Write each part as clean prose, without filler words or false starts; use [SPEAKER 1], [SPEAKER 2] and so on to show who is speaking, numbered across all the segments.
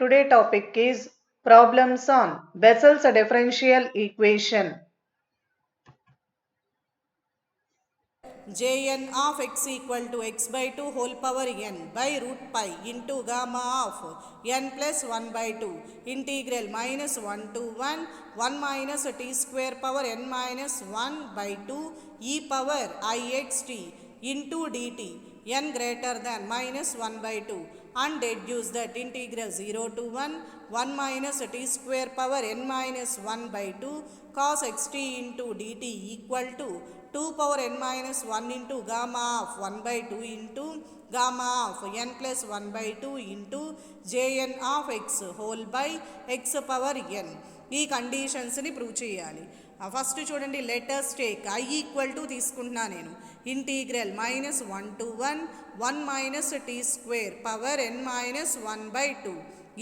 [SPEAKER 1] Today topic is problems on Bessel's differential equation.
[SPEAKER 2] Jn of x equal to x by 2 whole power n by root pi into gamma of n plus 1 by 2 integral minus 1 to 1 minus t square power n minus 1 by 2 e power ixt into dt n greater than minus 1 by 2 and deduce that integral 0 to 1 minus t square power n minus 1 by 2 cos xt into dt equal to 2 power n minus 1 into gamma of 1 by 2 into gamma of n plus 1 by 2 into jn of x whole by x power n. ఈ కండిషన్స్ని prove చేయాలి. First చూడండి, let us take i equal to తీసుకుంటున్నా నేను. Integral minus 1 to 1 minus t square power n minus 1 by 2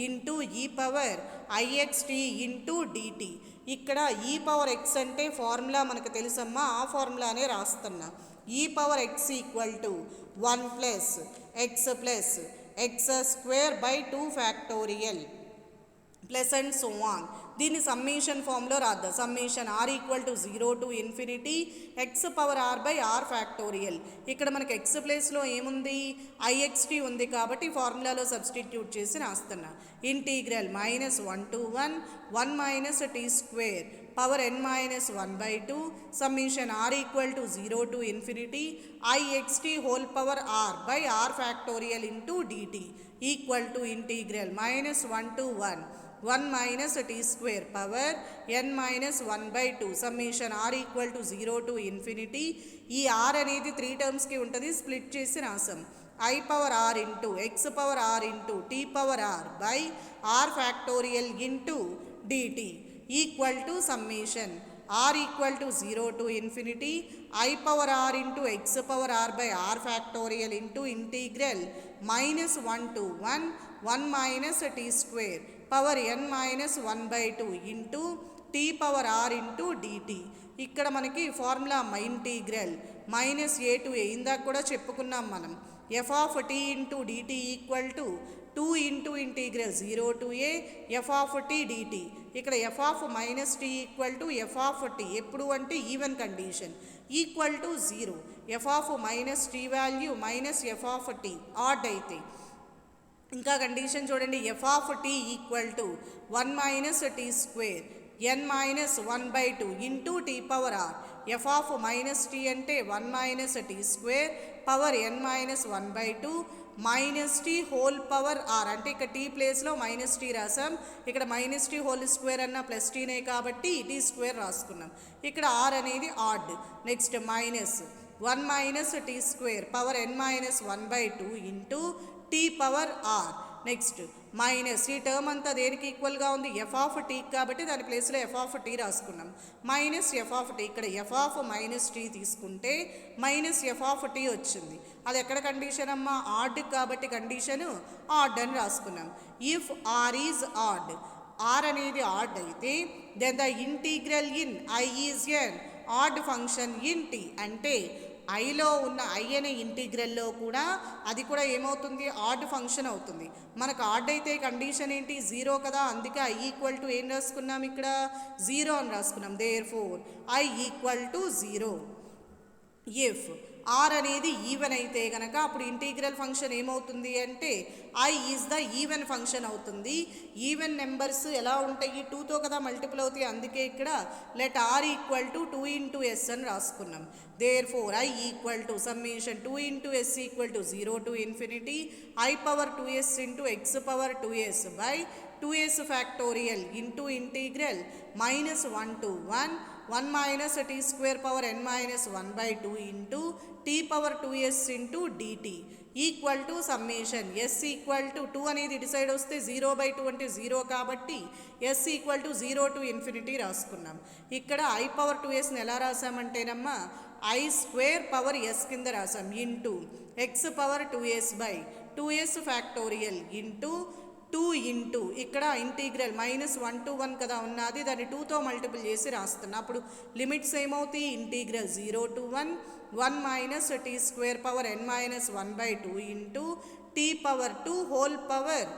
[SPEAKER 2] into e power i x t into DT. ఇక్కడ e power x అంటే formula మనకు తెలుసమ్మా, ఆ ఫార్ములానే రాస్తున్నా. E power x equal to 1 plus x square by 2 factorial plus and so on. దీన్ని summation ఫామ్లో రాద్దాం. Summation r equal to 0 to infinity x power r by r factorial. ఇక్కడ మనకి ఎక్స్ ప్లేస్లో ఏముంది, ఐఎక్స్టీ ఉంది కాబట్టి ఫార్ములాలో సబ్స్టిట్యూట్ చేసి రాస్తున్నా. Integral minus 1 to 1 minus t square power n minus 1 by 2 summation r equal to 0 to infinity i x t whole power r by r factorial into DT equal to integral minus 1 to 1 minus t square power n minus 1 by 2 summation r equal to 0 to infinity. ఈ r అనేది 3 టర్మ్స్కి ఉంటుంది, split చేసి రాసాం. I power r into x power r into t power r by r factorial into DT equal to summation r equal to 0 to infinity i power r into x power r by r factorial into integral minus 1 to 1 minus t square power n minus 1 by 2 into t power r into DT. ఇక్కడ మనకి formula integral minus a to a ఇందాక కూడా చెప్పుకున్నాం మనం. F of t into DT equal to 2 into integral 0 to a f of t dt. ఇక్కడ f of minus t equal to f of t ఎప్పుడు అంటే even condition equal to 0. F of minus t value minus f of t odd అయితే. ఇంకా condition చూడండి, f of t equal to 1 minus t square n minus 1 by 2 into t power r. F of minus t అంటే 1 minus t square power n minus 1 by 2 minus t whole power r. అంటే ఇక్కడ t ప్లేస్లో minus t రాసాం, ఇక్కడ minus t whole square అన్న plus టీనే కాబట్టి t square రాసుకున్నాం. ఇక్కడ ఆర్ అనేది odd. Next minus 1 minus t square power n minus 1 by 2 into t power r. Next minus ఈ టర్మ్ అంతా దేనికి ఈక్వల్గా ఉంది, ఎఫ్ ఆఫ్ టీ కాబట్టి దాని ప్లేస్లో ఎఫ్ ఆఫ్ టీ రాసుకున్నాం. మైనస్ ఎఫ్ ఆఫ్ టీ, ఇక్కడ ఎఫ్ ఆఫ్ మైనస్ టీ తీసుకుంటే మైనస్ ఎఫ్ ఆఫ్ టీ వచ్చింది. అది ఎక్కడ కండిషన్ అమ్మా, ఆడ్ కాబట్టి కండిషను ఆడ్ అని రాసుకున్నాం. If r is odd, r అనేది ఆడ్ అయితే then the integral in i is an odd function in t. అంటే ఐలో ఉన్న ఐ అనే ఇంటీగ్రల్లో కూడా అది కూడా ఏమవుతుంది, ఆడ్ ఫంక్షన్ అవుతుంది. మనకు ఆడ్ అయితే కండిషన్ ఏంటి, 0 కదా, అందుకే ఐ ఈక్వల్ టు ఏం రాసుకున్నాం, ఇక్కడ 0 అని రాసుకున్నాం. Therefore i equal to 0. If r అనేది ఈవెన్ అయితే కనుక అప్పుడు ఇంటీగ్రల్ ఫంక్షన్ ఏమవుతుంది అంటే i is the even function అవుతుంది. ఈవెన్ నెంబర్స్ ఎలా ఉంటాయి, 2తో కదా మల్టిపుల్ అవుతాయి, అందుకే ఇక్కడ let r equal to 2 into s అని రాసుకున్నాం. Therefore i equal to summation 2 into s equal to 0 to infinity i power 2s into x power 2s by 2s factorial into integral minus 1 to 1 minus t square power n minus 1 by 2 into t power 2s into DT equal to summation s equal to 2 అనేది ఇటు side వస్తే 0 by 2 అంటే 0 కాబట్టి s equal to 0 to infinity రాసుకున్నాం. ఇక్కడ i power 2sని ఎలా రాసామంటేనమ్మా ఐ స్క్వేర్ పవర్ ఎస్ కింద రాసాం into x power 2s by 2s factorial into 2 into ఇక్కడ ఇంటీగ్రల్ మైనస్ 1 to 1 కదా ఉన్నది, దాన్ని 2తో మల్టిపుల్ చేసి రాస్తున్నా. అప్పుడు లిమిట్స్ ఏమవుతాయి, integral 0 to 1 minus t square power n minus 1 by 2 into t power 2 whole power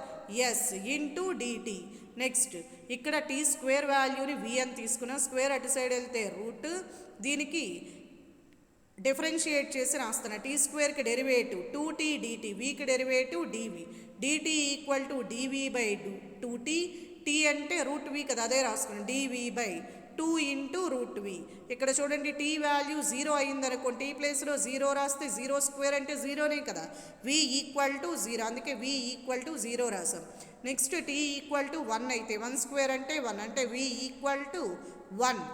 [SPEAKER 2] s into DT. Next ఇక్కడ టీ స్క్వేర్ వాల్యూని వి అని తీసుకున్నాం, స్క్వేర్ అటు సైడ్ వెళ్తే రూట్, దీనికి డిఫరెన్షియేట్ చేసి రాస్తున్నా. టీ స్క్వేర్కి డెరివేటివ్ 2t dt, వీకి derivative dv, dt equal to dv by 2t, t అంటే రూట్ వి కదా అదే రాసుకున్నాం, dv by 2 into root v. ఇక్కడ చూడండి టీ వాల్యూ 0 అయిందనుకోండి, టీ ప్లేస్లో 0 రాస్తే 0 స్క్వేర్ అంటే 0నే కదా, v ఈక్వల్ టు 0, అందుకే v ఈక్వల్ టు 0 రాసాం. నెక్స్ట్ టీ ఈక్వల్ టు 1 అయితే 1 స్క్వేర్ అంటే 1, అంటే v ఈక్వల్ టు 1.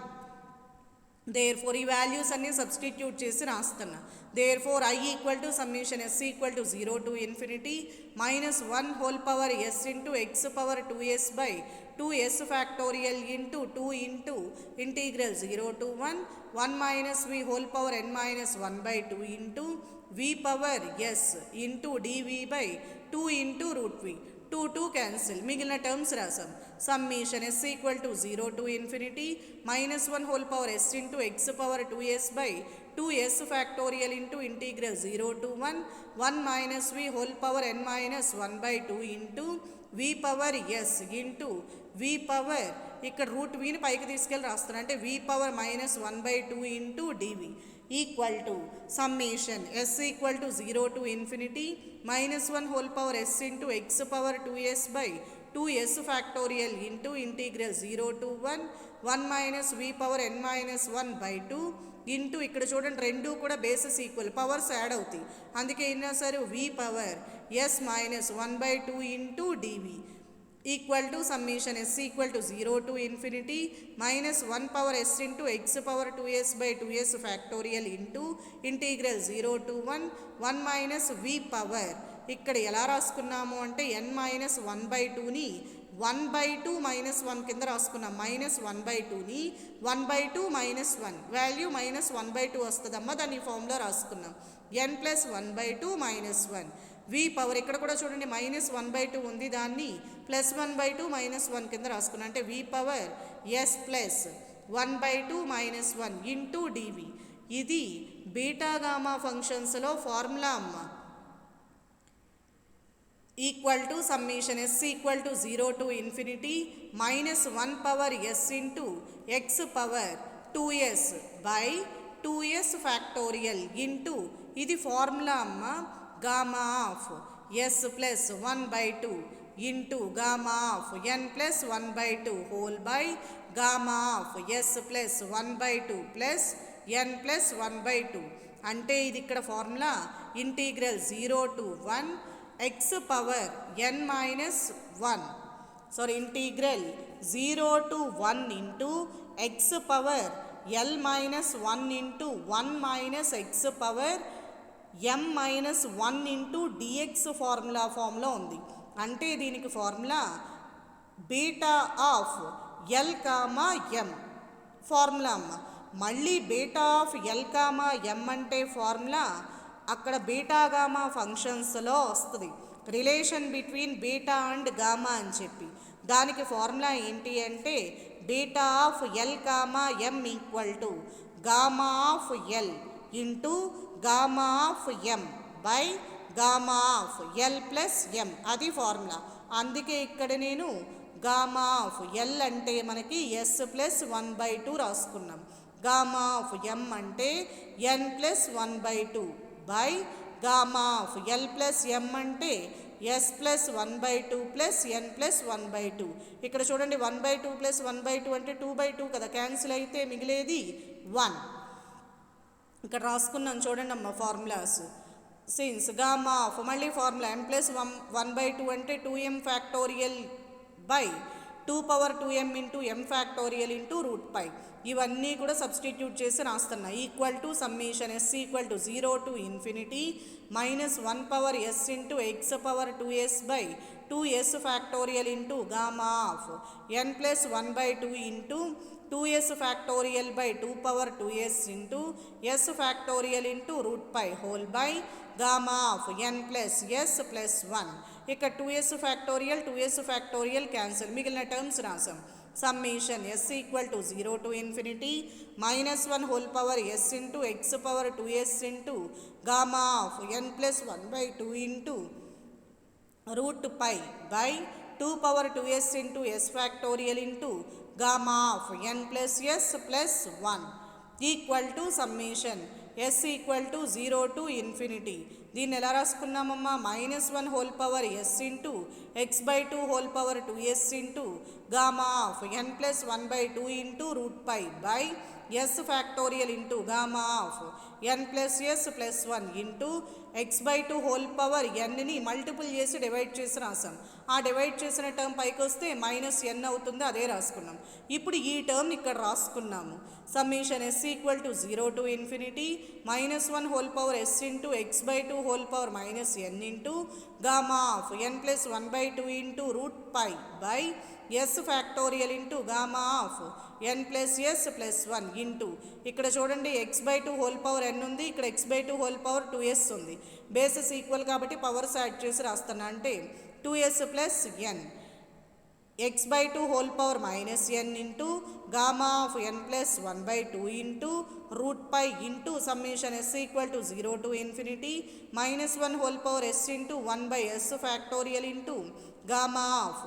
[SPEAKER 2] దేర్ఫోర్ ఈ వాల్యూస్ అన్ని సబ్స్టిట్యూట్ చేసి రాస్తున్నా. Therefore I equal to summation s equal to 0 to infinity -1 whole power s into x power 2s by 2s factorial into 2 into integral 0 to 1 1 minus v whole power n minus 1 by 2 into v power s into dv by 2 into route v. 2 cancel, మిగిలిన terms రాసాం. Summation s equal to 0 to infinity -1 whole power s into x power 2s by 2s factorial into integral 0 to 1 1 minus v whole power n minus 1 by 2 into v power s into v power, ఇక్కడ route విని పైకి తీసుకెళ్ళి రాస్తాను, అంటే v power -1 by 2 into dv equal to summation s equal to 0 to infinity -1 whole power s into x power 2s by 2s factorial into integral 0 to 1 1 minus v power n minus 1 by 2 into, ఇక్కడ చూడండి రెండు కూడా bases equal, powers add అవుతాయి, అందుకే అయినా సరే v power s minus 1 by 2 into dv equal to summation s equal to 0 to infinity -1 power s into x power 2s by 2s factorial into integral 0 to 1 1 minus v power, ఇక్కడ ఎలా రాసుకున్నాము అంటే n minus 1 by 2ని 1 by 2 minus 1 కింద రాసుకున్నాం, -1 by 2ని 1 by 2 minus 1, value -1 by 2 వస్తుందమ్మా, దాన్ని ఈ ఫామ్లో రాసుకున్నాం. n plus 1 by 2 minus 1 v power, ఇక్కడ కూడా చూడండి -1 బై 2 ఉంది, దాన్ని +1 బై 2 -1 కింద రాసుకున్నాం, అంటే v power s plus 1 by 2 minus 1 into dv. ఇది బీటా గామా ఫంక్షన్స్లో ఫార్ములా అమ్మ. Equal to summation s equal to 0 to infinity -1 power s into x power 2s by 2s factorial into, ఇది formula అమ్మ, gamma of s plus 1 by 2 into gamma of n plus 1 by 2 whole by gamma of s plus 1 by 2 plus n plus 1 by 2, అంటే ఇది ఇక్కడ formula integral 0 to 1 X power n minus 1, sorry integral 0 to 1 into x power l minus 1 into 1 minus X power m minus 1 into dx formula ఉంది, అంటే దీనికి formula beta of l comma m formula అమ్మ. మళ్ళీ beta of l comma m అంటే formula అక్కడ beta gamma ఫంక్షన్స్లో వస్తుంది, relation between beta and gamma అని చెప్పి, దానికి ఫార్ములా ఏంటి అంటే beta of l comma m equal to gamma of l into gamma of m by gamma of l plus m, అది ఫార్ములా. అందుకే ఇక్కడ నేను గామా ఆఫ్ l అంటే మనకి s ప్లస్ 1 బై 2 రాసుకున్నాం, గామా ఆఫ్ m అంటే n plus 1 by 2 by gamma of l plus m అంటే s plus 1 by 2 plus n plus 1 by 2. ఇక్కడ చూడండి 1 బై 2 ప్లస్ 1 బై 2 అంటే 2 బై 2 కదా, క్యాన్సిల్ అయితే మిగిలేది 1. ఇక్కడ రాసుకున్నాం చూడండి అమ్మ ఫార్ములాస్. సిన్స్ గామా ఆఫ్, మళ్ళీ ఫార్ములా m ప్లస్ 1 బై 2 అంటే 2m factorial by 2 power 2m into m factorial into root pi, ఇవన్నీ కూడా సబ్స్టిట్యూట్ చేసి రాస్తున్నా. Equal to summation s equal to 0 to infinity -1 power s into x power 2s by 2s factorial into gamma of n plus 1 by 2 into 2s factorial by 2 power 2s into s factorial into root pi whole by gamma of n plus s plus 1. ఇక్కడ 2s factorial cancel, మిగిలిన terms రాసాం. Summation s equal to 0 to infinity -1 whole power s into x power 2s into gamma of n plus 1 by 2 into root pi by 2 power 2s into s factorial into gamma of n plus s plus 1 equal to summation s equal to 0 to infinity. దీన్ని ఎలా రాసుకున్నామమ్మా minus 1 whole power s into x by 2 whole power 2s into gamma of n plus 1 by 2 into root pi by s factorial into gamma of n plus s plus 1 into x by 2 whole power ఎన్ని multiple చేసి divide చేసి రాసాం. ఆ divide చేసిన term పైకి వస్తే minus ఎన్ అవుతుంది, అదే రాసుకున్నాం. ఇప్పుడు ఈ టర్మ్ ఇక్కడ రాసుకున్నాము. Summation s equal to 0 to infinity minus 1 whole power s into x by 2 whole power minus n into gamma of n plus 1 by 2 into root pi by s factorial into gamma of n plus s plus 1 into ఇక్కడ చూడండి x by 2 whole power n ఉంది, ఇక్కడ x by 2 whole power 2s ఉంది. Bases equal కాబట్టి powers add చేసి రాస్తున్నా. అంటే 2s plus n x by 2 whole power minus n into gamma of n plus 1 by 2 into root pi into summation s equal to 0 to infinity minus 1 whole power s into 1 by s factorial into gamma of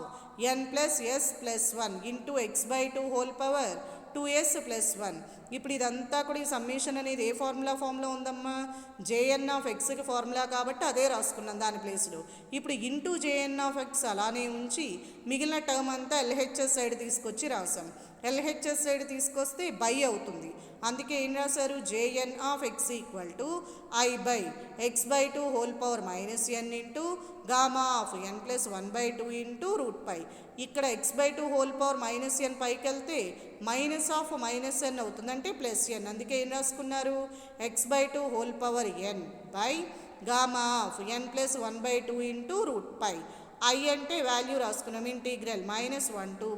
[SPEAKER 2] n plus s plus 1 into x by 2 whole power 2s plus 1. ఇప్పుడు ఇదంతా కూడా ఈ summation అనేది ఏ formula ఉందమ్మా JN of ఎక్స్కి formula కాబట్టి అదే రాసుకున్నాం దాని ప్లేస్లో. ఇప్పుడు ఇంటూ జేఎన్ ఆఫ్ ఎక్స్ అలానే ఉంచి మిగిలిన టర్మ్ అంతా ఎల్హెచ్ఎస్ సైడ్ తీసుకొచ్చి రాసాం. ఎల్హెచ్ఎస్ సైడ్ తీసుకొస్తే బై అవుతుంది, అందుకే ఏం రాశారు J n of x equal to i by x by 2 whole power minus n into gamma of n plus 1 by 2 into root pi. ఇక్కడ x by 2 whole power minus n పైకి వెళ్తే minus of minus ఎన్ అవుతుంది, అంటే plus ఎన్. అందుకే ఏం రాసుకున్నారు x by 2 whole power n by gamma of n plus 1 by 2 into root pi. I అంటే value రాసుకున్నాం, integral minus 1 to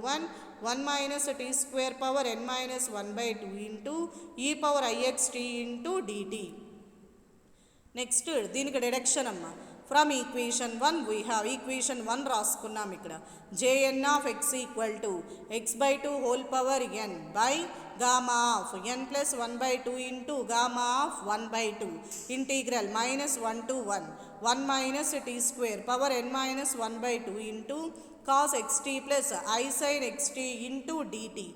[SPEAKER 2] 1 minus t square power n minus 1 by 2 into e power i x t into DT. Next దీనికి deduction అమ్మ. From equation 1 we have equation 1 రాసుకున్నాం. ఇక్కడ J n of x equal to x by 2 whole power n by gamma of n plus 1 by 2 into gamma of 1 by 2 integral minus 1 to 1 minus t square power n minus 1 by 2 into cos x t plus i sine x t into d t.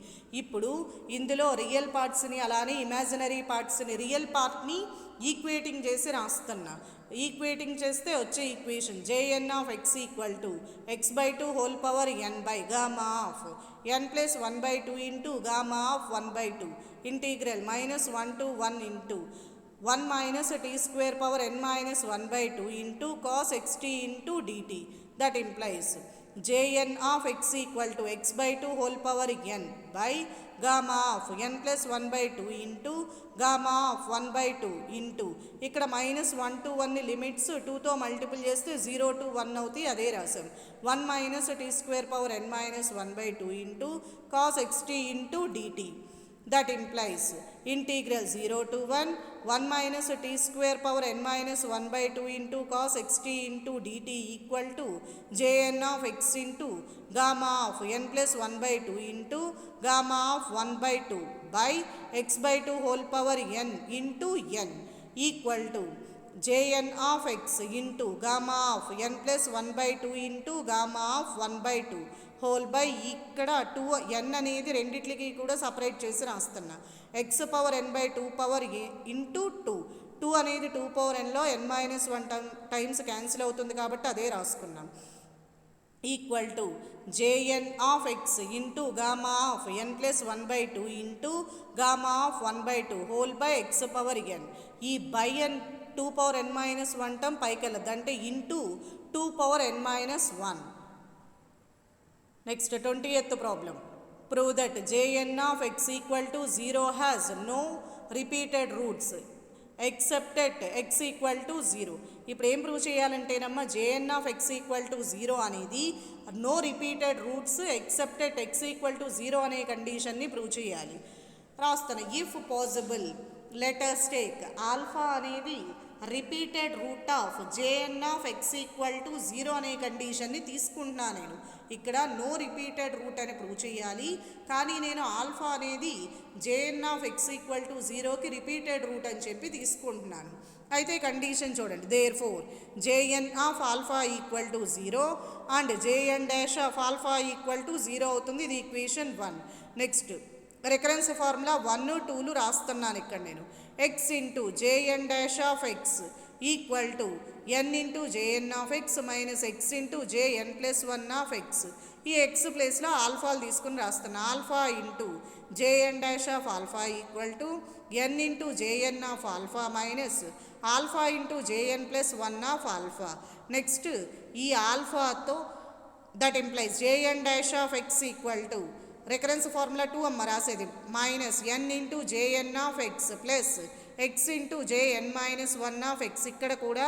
[SPEAKER 2] ఇప్పుడు ఇందులో real పార్ట్స్ని అలానే imaginary పార్ట్స్ని real పార్ట్ని equating చేసి రాస్తున్నా. Equating చేస్తే వచ్చే equation j n of x equal to x by 2 whole power n by gamma of n plus 1 by 2 into gamma of 1 by 2 integral minus 1 to 1 into 1 minus t square power n minus 1 by 2 into cos x t into d t. That implies jn of x equal to x by 2 whole power n by gamma of n plus 1 by 2 into gamma of 1 by 2 into ఇక్కడ minus 1 to 1 limits 2తో multiple చేస్తే 0 to 1 అవుతాయి, అదే రాసాం. 1 minus t square power n minus 1 by 2 into cos x t into d t. That implies integral 0 to 1 minus t square power n minus 1 by 2 into cos xt into dt equal to jn of x into gamma of n plus 1 by 2 into gamma of 1 by 2 by x by 2 whole power n into n equal to jn of x into gamma of n plus 1 by 2 into gamma of 1 by 2 whole by ఇక్కడ 2 n అనేది రెండిట్లకి కూడా separate చేసి రాస్తున్నా. X power n by 2 power into 2 అనేది 2 power nలో n minus 1 times cancel అవుతుంది కాబట్టి అదే రాసుకున్నాం. Equal to J n of x into gamma of n plus 1 by 2 into gamma of 1 by 2 whole by x power n. ఈ by n 2 power n minus 1 term పైకి వెళ్ళదు, అంటే into 2 power n minus 1. Next 20th problem. Prove that jn of x equal to 0 has no repeated roots except at x equal to 0. ఇప్పుడు ఏం prove చేయాలంటేనమ్మా jn of x equal to 0 అనేది no repeated roots except at x equal to 0 అనే కండిషన్ని prove చేయాలి. రాస్తాను. If possible let us take alpha అనేది repeated root of J n of x equal to 0 అనే కండిషన్ని తీసుకుంటున్నాను నేను. ఇక్కడ నో రిపీటెడ్ రూట్ అని ప్రూవ్ చేయాలి, కానీ నేను ఆల్ఫా అనేది J n of x equal to 0కి రిపీటెడ్ రూట్ అని చెప్పి తీసుకుంటున్నాను. అయితే కండిషన్ చూడండి, therefore J n of alpha equal to 0 and J n dash of alpha equal to 0 అవుతుంది. ఇది ఈక్వేషన్ 1. నెక్స్ట్ రికరెన్స్ ఫార్ములా 1, 2లు రాస్తున్నాను ఇక్కడ నేను. X into JN dash of x equal to n into JN of x minus x into J n plus 1 of x. ఈ x ప్లేస్లో ఆల్ఫాలు తీసుకుని రాస్తున్నా. Alpha into JN dash of alpha equal to n into JN of alpha minus alpha into J n plus 1 of alpha. Next ఈ ఆల్ఫాతో that implies J n dash of x equal to recurrence formula 2 అమ్మ రాసేది minus n into JN of x plus x into J n minus 1 of x. ఇక్కడ కూడా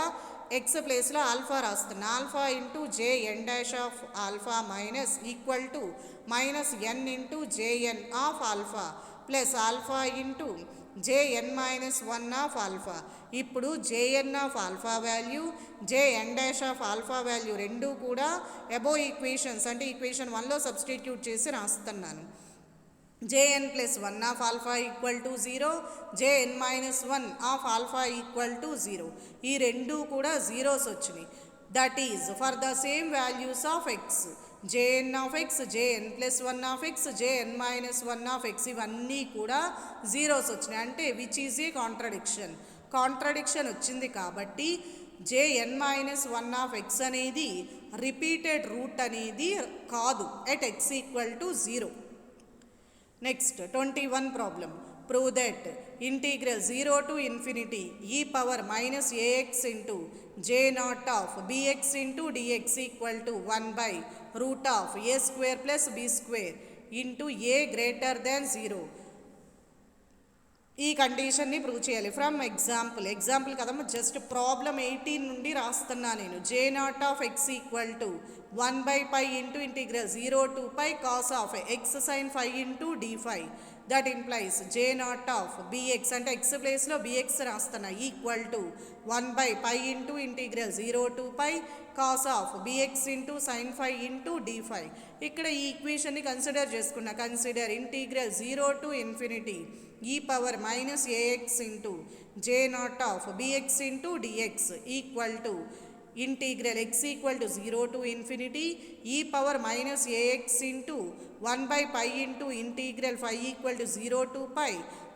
[SPEAKER 2] x ప్లేస్లో alpha రాస్తున్నా. Alpha into JN dash of alpha minus equal to minus n into JN of alpha plus alpha into J n minus 1 of alpha. ఇప్పుడు J n of alpha value J n dash of alpha value రెండూ కూడా above equations అంటే equation 1లో substitute చేసి రాస్తున్నాను. J n plus 1 of alpha equal to 0, j n minus 1 of alpha equal to 0. ఈ రెండూ కూడా జీరోస్ వచ్చినాయి. That is for the same values of x j n of x, j n plus 1 of x, j n minus 1 of x ఇవన్నీ కూడా zeros వచ్చినాయి. అంటే which is a contradiction వచ్చింది కాబట్టి జేఎన్ మైనస్ 1 ఆఫ్ ఎక్స్ అనేది రిపీటెడ్ రూట్ అనేది కాదు at x equal to 0. Next 21 problem. Prove that integral 0 to infinity e power minus AX into J not of b x into dx equal to 1 by root of a square plus b square into a greater than 0. ఈ కండిషన్ని prove చేయాలి from example కదమ్మా. Just problem 18 నుండి రాస్తున్నా నేను. J not of x equal to 1 by pi into integral 0 to pi cos of x sine 5 into d5. That implies j not of b x అంటే x ప్లేస్లో b x రాస్తున్నా equal to 1 by pi into integral 0 to pi cos of b x into sine 5 into d5. ఇక్కడ ఈ ఈక్వేషన్ని consider చేసుకున్నా. Consider integral 0 to infinity e power minus AX into J not of b x into dx equal to integral x equal to 0 to infinity e power minus AX into 1 by pi into integral 5 equal to 0 to pi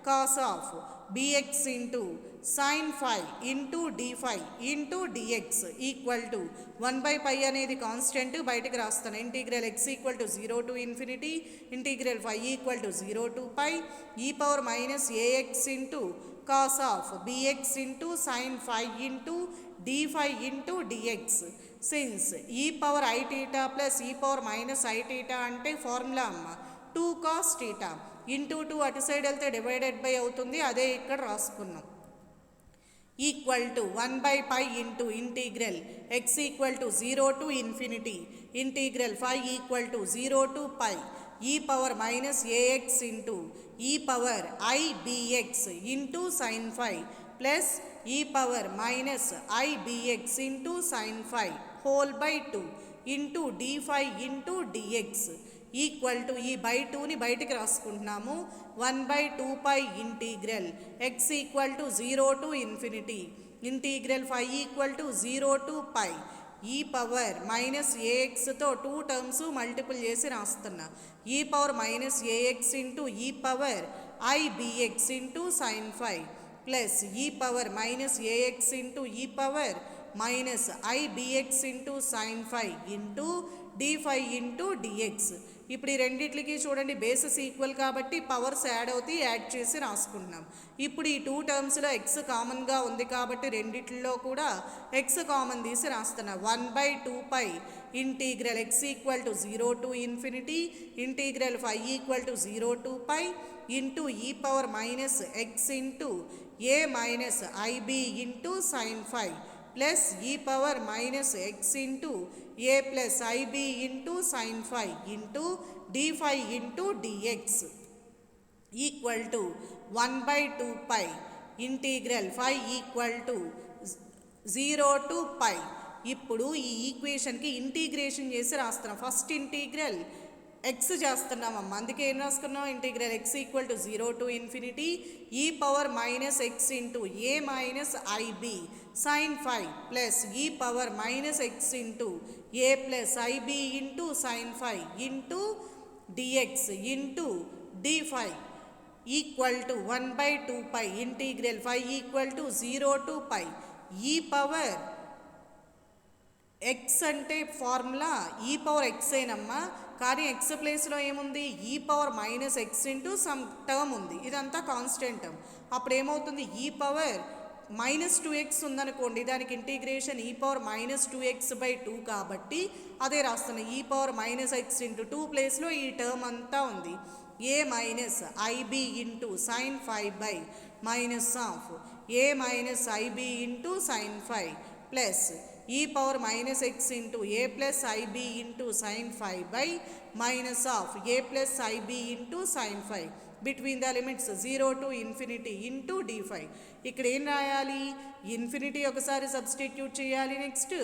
[SPEAKER 2] cos of bx into sine 5 into d5 into dx equal to 1 by pi అనేది constant బయటకు రాస్తాను. Integral x equal to 0 to infinity integral 5 equal to 0 to pi e power minus AX into cos of bx into sine 5 into d5 into dx. Since ఈ power I theta plus e power minus I theta అంటే formula అమ్మ 2 cos theta into 2 అటు side వెళ్తే divided by అవుతుంది. అదే ఇక్కడ రాసుకున్నాం. Equal to 1 by pi into integral x equal to 0 to infinity integral 5 equal to 0 to pi e power minus AX into e power i bx into sine 5 plus e power minus i bx into sine 5 whole by 2 into d5 into dx equal to ఈ by 2ని బయటికి రాసుకుంటున్నాము. 1 by 2 pi integral x equal to 0 to infinity integral 5 equal to 0 to pi e power minus ఏఎక్స్తో 2 terms multiple చేసి రాస్తున్నా. E power minus AX into e power i bx into sine 5 plus e power minus AX into e power minus i bx into sine 5 into d5 into dx. ఇప్పుడు ఈ రెండిట్లకి చూడండి bases equal కాబట్టి powers add అవుతాయి, add చేసి రాసుకుంటున్నాం. ఇప్పుడు ఈ 2 టర్మ్స్లో ఎక్స్ కామన్గా ఉంది కాబట్టి రెండిట్లో కూడా ఎక్స్ కామన్ తీసి రాస్తున్నా. 1 by 2 pi integral x equal to 0 to infinity integral 5 equal to 0 to pi into e power minus x into a minus IB into sine 5 plus e power minus x into a plus IB into sine 5 into d5 into dx equal to 1 by 2 pi integral 5 equal to 0 to pi. ఇప్పుడు ఈ ఈక్వేషన్కి ఇంటీగ్రేషన్ చేసి రాస్తున్నాం. First integral X చేస్తున్నామమ్మ, అందుకే ఏం రాసుకున్నాం, integral x equal to 0 to infinity e power minus x into a minus IB sine 5 plus e power minus x into a plus IB into sine 5 into dx into డి5 equal to 1/2 pi integral 5 equal to 0 to pi e power x అంటే formula e power x ఏనమ్మా, కానీ x ప్లేస్లో ఏముంది, e power minus x into some term ఉంది, ఇదంతా constant term. అప్పుడు ఏమవుతుంది, ఈ పవర్ -2x ఉందనుకోండి, దానికి ఇంటిగ్రేషన్ ఈ పవర్ -2x/2 కాబట్టి అదే రాస్తున్నాయి, ఈ పవర్ -x ఇంటూ 2 ప్లేస్లో ఈ టర్మ్ అంతా ఉంది. A minus IB into sine 5 by minus of a minus IB into sine 5 plus e power -x into a plus IB into sine 5 by minus of a plus IB into sine 5 between the limits 0 to infinity into d5. ఇక్కడ ఏం రాయాలి, infinity ఒకసారి substitute చేయాలి, next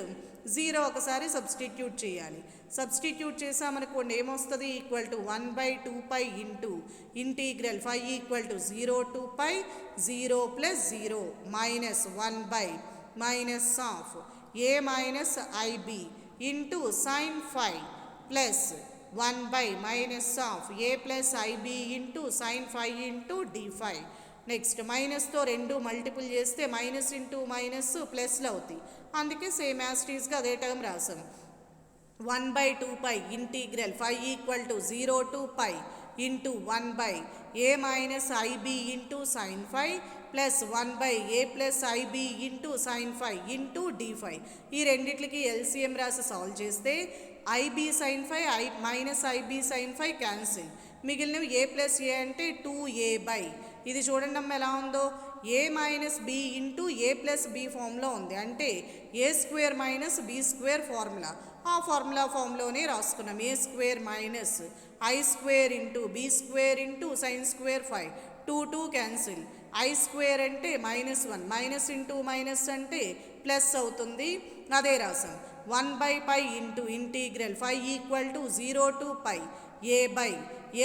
[SPEAKER 2] 0 ఒకసారి substitute చేయాలి. Substitute చేసామనుకోండి ఏమొస్తుంది, equal to 1/2 pi into integral 5 equal to 0 to pi 0 plus 0 minus 1 by minus of a minus IB into sine 5 plus 1 by minus of a plus IB into sine 5 into d5. Next మైనస్తో 2 multiple చేస్తే minus into minus ప్లస్లు అవుతాయి, అందుకే same యాస్టీస్గా అదే term రాసాం. 1/2 pi integral 5 equal to 0 to pi into 1 by a minus IB into sine 5 plus 1 by a plus IB into sine 5 into d5. ఈ రెండిట్లకి ఎల్సిఎం రాసి సాల్వ్ చేస్తే i b sine 5 minus IB sine 5 cancel, మిగిలినవి a plus ఏ అంటే 2a by, ఇది చూడండి అమ్మ ఎలా ఉందో, a minus b into a plus b ఫామ్లో ఉంది, అంటే a square minus b square formula, ఆ ఫార్ములా ఫామ్లోనే రాసుకున్నాం. A square minus i square into b square into sine square 5 2 cancel, i square అంటే -1 మైనస్ ఇంటూ మైనస్ అంటే plus అవుతుంది, అదే రాసాం. 1 pi into integral 5 equal to 0 to pi a by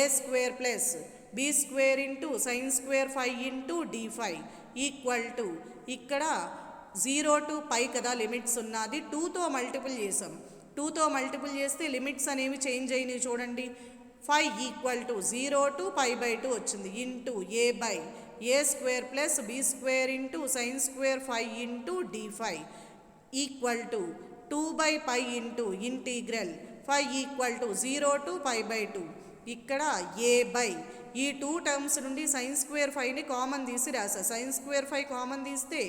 [SPEAKER 2] a square plus b square into sine square 5 into d5 equal to ఇక్కడ 0 to పై కదా limits ఉన్నది, 2తో multiple చేసాం, 2తో మల్టిపుల్ చేస్తే లిమిట్స్ అనేవి చేంజ్ అయినాయి చూడండి. 5 ఈక్వల్ టు 0 టు π/2 వచ్చింది into a by a square plus b square into sine square 5 into d5 equal to 2/π into integral 5 equal to 0 to π/2. ఇక్కడ ఏ బై ఈ 2 టర్మ్స్ నుండి సైన్ స్క్వేర్ 5ని కామన్ తీసి రాసా, సైన్ స్క్వేర్ 5 కామన్ తీస్తే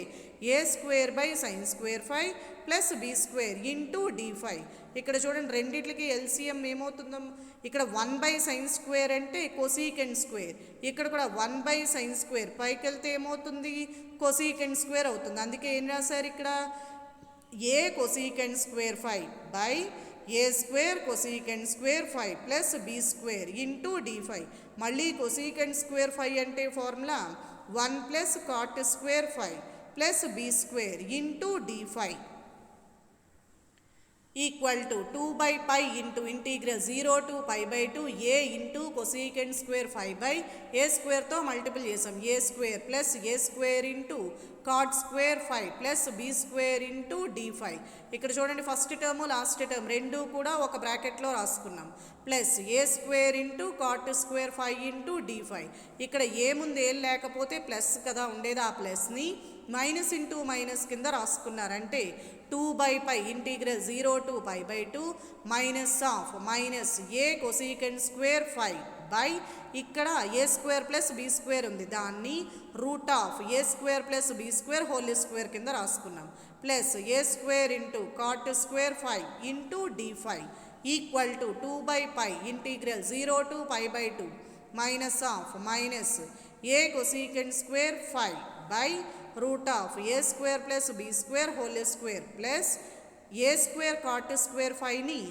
[SPEAKER 2] a square by sine square 5 plus b square into d5. ఇక్కడ చూడండి రెండిట్లకి LCM ఏమవుతుందో, ఇక్కడ 1 బై సైన్ స్క్వేర్ అంటే కొసీకెండ్ స్క్వేర్, ఇక్కడ కూడా 1 బై సైన్ స్క్వేర్, పైకి వెళ్తే ఏమవుతుంది కొసీకెండ్ స్క్వేర్ అవుతుంది, అందుకే ఏం రాశారు ఇక్కడ a cosecant square 5 by a square cosecant square 5 plus b square into d5. మళ్ళీ కొసీకెండ్ స్క్వేర్ 5 అంటే formula 1 plus cot square 5 plus b square into d5 equal to 2/π into integral 0 to π/2 a into cosecant square 5 by a స్క్వేర్తో multiple చేసాం, a square plus a square into cot square 5 plus b square into d5. ఇక్కడ చూడండి first term last term రెండు కూడా ఒక బ్రాకెట్లో రాసుకున్నాం, plus a square into cot square 5 into d5. ఇక్కడ ఏముంది ఏం లేకపోతే ప్లస్ కదా ఉండేది, ఆ ప్లస్ని మైనస్ ఇంటూ మైనస్ కింద రాసుకున్నారంటే 2/π integral 0 to π/2 minus of minus a cosecant square 5 by ఇక్కడ a square plus b square ఉంది, దాన్ని root of a square plus b square whole square కింద రాసుకున్నాం, plus a square into cot square 5 into d5 equal to 2/π integral 0 to π/2 minus of minus a cosecant square 5 by root of a square plus b square whole square plus a square cot square 5ని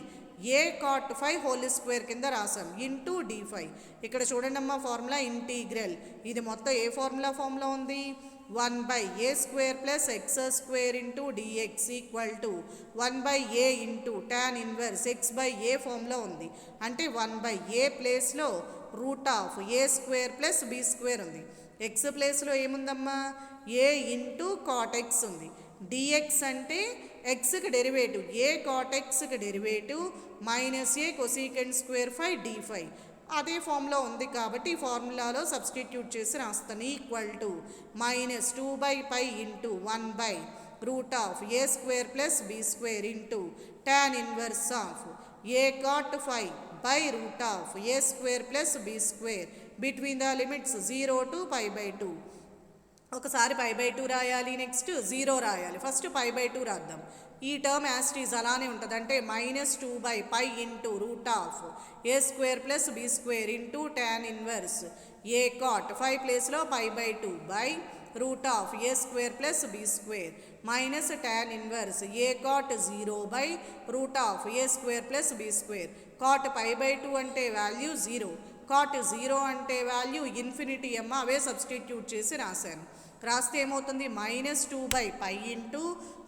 [SPEAKER 2] ఏ cot 5 whole square కింద రాసాం into d5. ఇక్కడ చూడండి అమ్మ formula integral, ఇది మొత్తం ఏ formula ఫామ్లో ఉంది, 1 by a square plus x square into dx equal to 1 by a into tan inverse x by a ఫామ్లో ఉంది. అంటే 1 by a ప్లేస్లో root of a square plus b square ఉంది. ఎక్స్ ప్లేస్లో ఏముందమ్మా, ఏ ఇంటూ కాట్ ఎక్స్ ఉంది. D x అంటే ఎక్స్కి డెరివేటివ్, ఏ కాట్ ఎక్స్కి derivative minus a cosecant square phi d phi అదే ఫామ్లో ఉంది కాబట్టి ఈ ఫార్ములాలో సబ్స్టిట్యూట్ చేసి రాస్తాను. Equal to minus 2 by pi into 1 by root of a square plus b square into tan inverse of a cot phi by root of a square plus b square between the limits 0 to π/2. ఒకసారి π/2 రాయాలి, next 0 రాయాలి. First π/2 రాద్దాం. ఈ term యాస్టీజ్ అలానే ఉంటుంది. అంటే -2 by pi into root of a square plus b square into tan inverse a cot 5 ప్లేస్లో π/2 by root of a square plus b square minus tan inverse a cot 0 by root of a square plus b square. Cot π/2 అంటే value 0, cot 0 అంటే value infinity అమ్మ. అవే substitute చేసి రాశాను. రాస్తే ఏమవుతుంది, -2 by pi into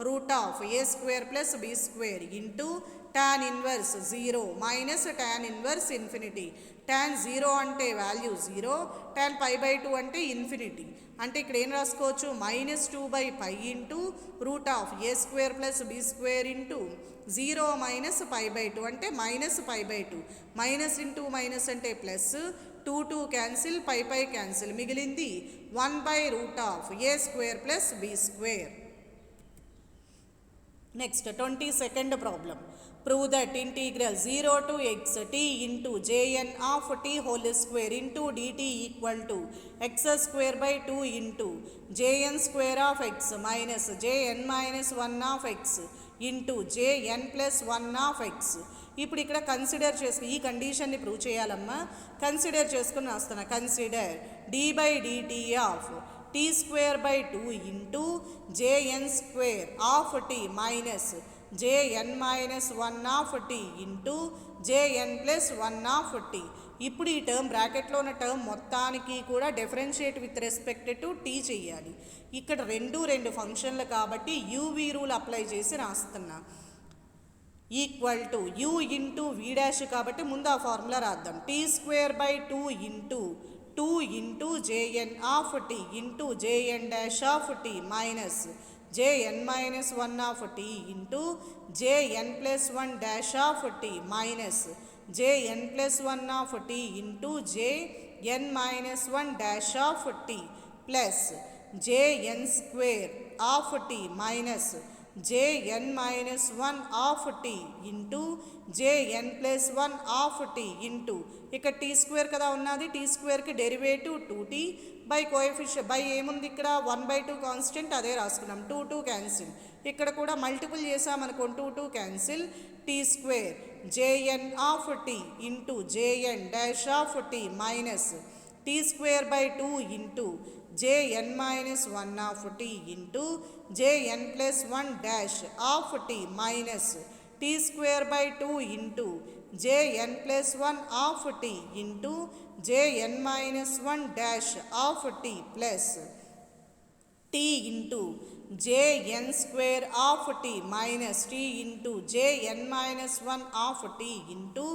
[SPEAKER 2] root of a square plus b square into tan inverse 0 minus tan inverse infinity. tan 0 అంటే value 0, tan π/2 అంటే infinity. అంటే ఇక్కడ ఏం రాసుకోవచ్చు, -2 by pi into root of a square plus b square into 0 minus π/2 అంటే -π/2. Minus into minus అంటే plus, 2 cancel, pi cancel, మిగిలింది 1 by root of a square plus b square. Next 22nd problem. Prove that integral 0 to x t into jn of t whole square into dt equal to x square by 2 into jn square of x minus jn minus 1 of x into jn plus 1 of x. ఇప్పుడు ఇక్కడ consider చేసుకుని ఈ కండిషన్ని prove చేయాలమ్మా. Consider చేసుకుని వస్తున్నా. Consider d by dt of t square by 2 into jn square of t minus jn minus 1 of t into jn plus 1 of t. ఇప్పుడు ఈ టర్మ్ బ్రాకెట్లో ఉన్న టర్మ్ మొత్తానికి కూడా differentiate with respect to t చేయాలి. ఇక్కడ రెండు ఫంక్షన్లు కాబట్టి యూవీ రూల్ అప్లై చేసి రాస్తున్నా. Equal to u into v dash కాబట్టి ముందు ఆ ఫార్ములా రాద్దాం. T square by 2 into 2 into JN of t into JN dash of t minus jn minus 1 of t into jn plus 1 dash of t minus jn plus 1 of t into jn minus 1 dash of t plus jn square of t minus jn minus 1 of t into jn plus 1 of t into ఇక్కడ t square కదా ఉన్నది, టీ స్క్వేర్కి derivative 2t by coefficient by ఏముంది ఇక్కడ 1/2 constant అదే రాసుకున్నాం. 2 cancel, ఇక్కడ కూడా మల్టిపుల్ చేసామనుకో 2 cancel. T square jn of t into jn dash of t minus t square by 2 into jn minus 1 of t into jn plus 1 dash of t minus t square by 2 into jn plus 1 of t into jn minus 1 dash of t plus t into jn square of t minus t into jn minus 1 of t into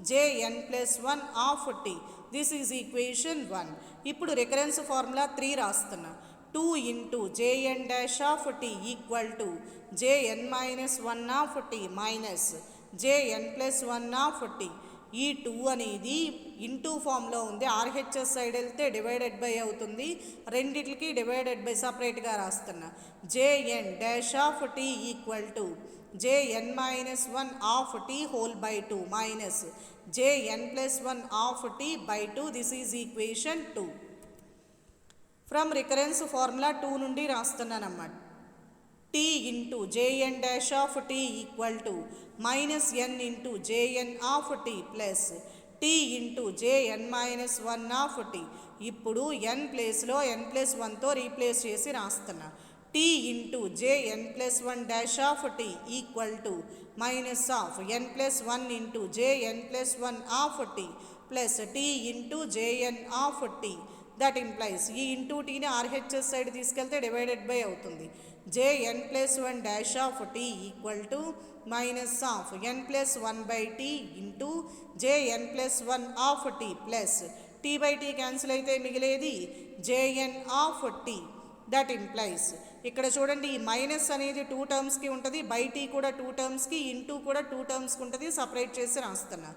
[SPEAKER 2] jn plus 1 of t. This is equation 1. ఇప్పుడు recurrence formula 3 రాస్తున్నా. 2 into jn dash of t equal to jn minus 1 of t minus jn plus 1 of t. ఈ 2 అనేది into ఫామ్లో ఉంది. RHS side వెళ్తే divided by అవుతుంది, రెండిటికి divided by సపరేట్గా రాస్తున్నా. jn dash of t equal to jn minus 1 of t whole by 2 minus jn plus 1 of t by 2. This is equation 2. From recurrence formula 2 నుండి రాస్తున్నాను అన్నమాట. t into jn dash of t equal to minus n into jn of t plus t into jn minus 1 of t. ఇప్పుడు n ప్లేస్లో n plus 1తో replace చేసి రాస్తున్నా. t into jn plus 1 dash of t equal to minus of n plus 1 into jn plus 1 of t plus t into jn of t. That implies ఈ into టీని RHS side తీసుకెళ్తే divided by అవుతుంది. jn plus 1 dash of t equal to minus of n plus 1 by t into jn plus 1 of t plus t by t cancel అయితే మిగిలేది jn of t. That implies ఇక్కడ చూడండి ఈ minus అనేది 2 టర్మ్స్కి ఉంటుంది, by tea కూడా 2 టర్మ్స్కి, into కూడా 2 టర్మ్స్కి ఉంటుంది. సపరేట్ చేసి రాస్తున్నా.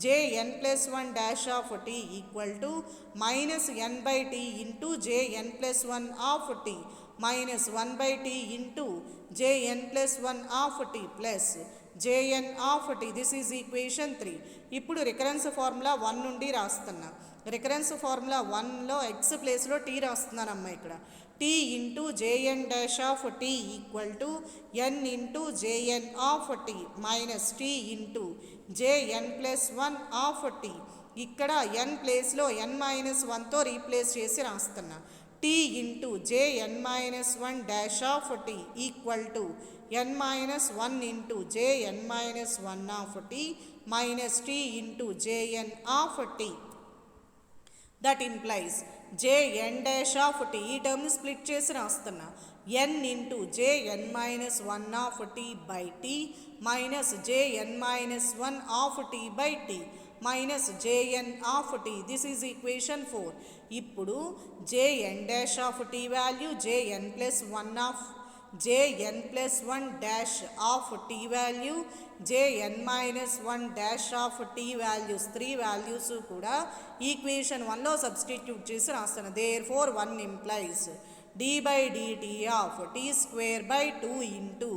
[SPEAKER 2] jn plus 1 dash of t equal to minus n by t into jn plus 1 of t minus 1 by t into jn plus 1 of t plus jn of t. This is equation 3. ఇప్పుడు recurrence formula 1 నుండి రాస్తున్నా. Recurrence formula 1లో x ప్లేస్లో t రాస్తున్నానమ్మా. ఇక్కడ t into jn dash of t equal to n into jn of t minus t into jn plus 1 of t. ఇక్కడ n ప్లేస్లో n minus 1తో రీప్లేస్ చేసి రాస్తున్నా. T into jn minus 1 dash of t equal to n minus 1 into jn minus 1 of t minus t into jn of t. That implies jn dash of t ఈ టర్మ్ని split చేసి రాస్తున్నా. n into jn minus 1 of t by t minus jn minus 1 of t by t minus jn of t. This is equation 4. ఇప్పుడు jn dash of t value jn plus 1 of jn plus 1 dash of t value jn minus 1 dash of t values 3 values కూడా equation 1లో substitute చేసి రాస్తాను. Therefore 1 implies d by dt of t square by 2 into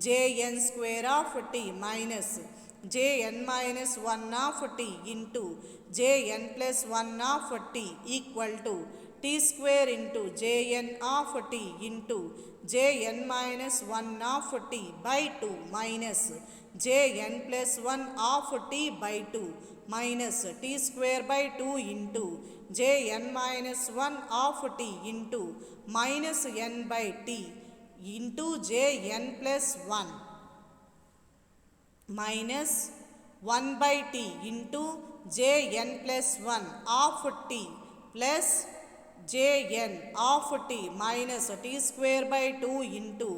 [SPEAKER 2] jn square of t minus jn minus 1 of t into jn plus 1 of t equal to t square into jn of t into jn minus 1 of t by 2 minus jn plus 1 of t by 2 minus t square by 2 into jn minus 1 of t into minus n by t into jn plus 1 minus 1 by t into jn plus 1 of t plus jn of t minus t square by 2 into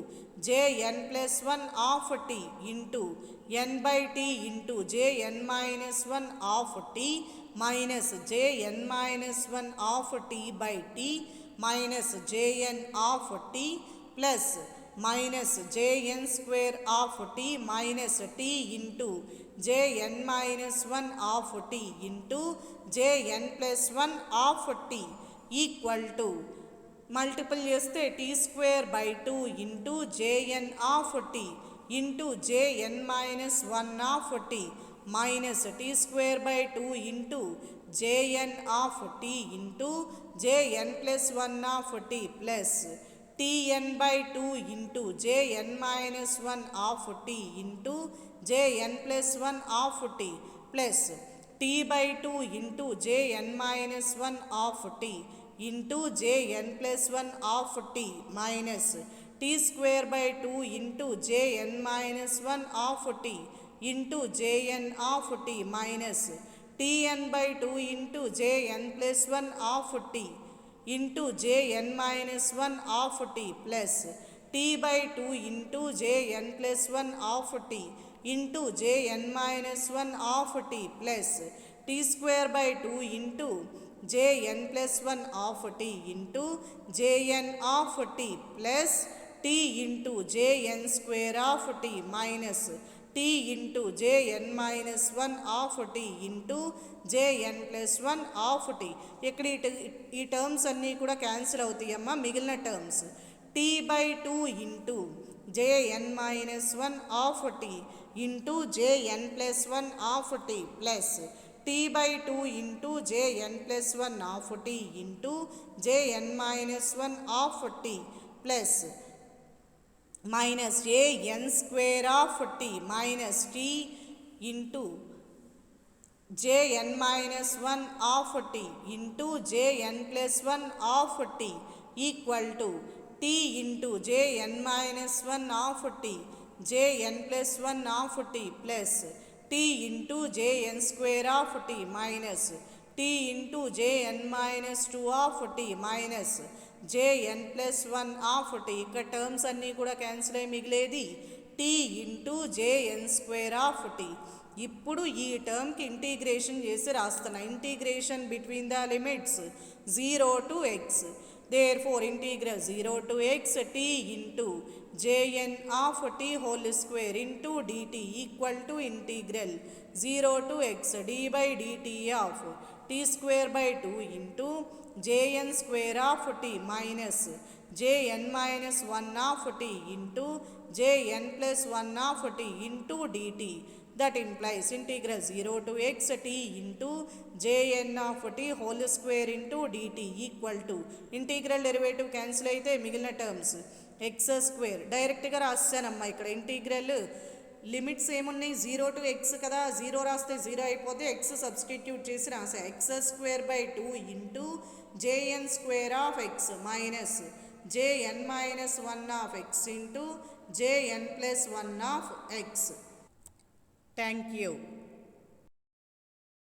[SPEAKER 2] jn plus 1 of t into n by t into jn minus 1 of t minus jn minus 1 of t by t minus jn of t plus minus jn square of t minus t into jn minus 1 of t into jn plus 1 of t equal to multiple చేస్తే t square by 2 into jn of t into jn minus 1 of t minus t square by 2 into jn of t into jn plus 1 of t plus tn by 2 into jn minus 1 of t into jn plus 1 of t plus t by 2 into jn minus 1 of t into jn plus 1 of t minus t square by 2 into jn minus 1 of t into jn of t minus tn by 2 into jn plus 1 of t into jn minus 1 of t plus t by 2 into jn plus 1 of t into jn minus 1 of t plus t square by 2 into jn plus 1 of t into jn of t plus t into jn square of t minus t into jn minus 1 of t into jn plus 1 of t. ఇక్కడ ఈ terms అన్నీ కూడా cancel అవుతాయమ్మా. మిగిలిన terms t by 2 into jn minus 1 of t into jn plus 1 of t plus t by 2 into jn plus 1 of t into jn minus 1 of t plus minus an square of t minus t into jn minus 1 of t into jn plus 1 of t equal to t into jn minus 1 of t jn plus 1 of t plus t into jn square of t minus t t into jn minus 2 of t minus jn plus 1 of t. ఇక్కడ terms అన్నీ కూడా cancel అయ్యి మిగిలేది t into jn square of t. ఇప్పుడు ఈ టర్మ్కి integration చేసి రాస్తున్నా. Integration between the limits 0 to x. Therefore integral 0 to x t into jn of t whole square into dt equal to integral 0 to x d by dt of t square by 2 into jn square of t minus jn minus 1 of t into jn plus 1 of t into dt. That implies integral 0 to x t into jn of t whole square into dt equal to integral derivative cancel అయితే మిగిలిన terms x square డైరెక్ట్గా రాస్తానమ్మా. ఇక్కడ integral limits ఏమున్నాయి 0 to x కదా, 0 రాస్తే 0 అయిపోతే x substitute చేసి రాసా. x square by 2 into jn square of x minus jn minus 1 of x into jn plus 1 of x. Thank you.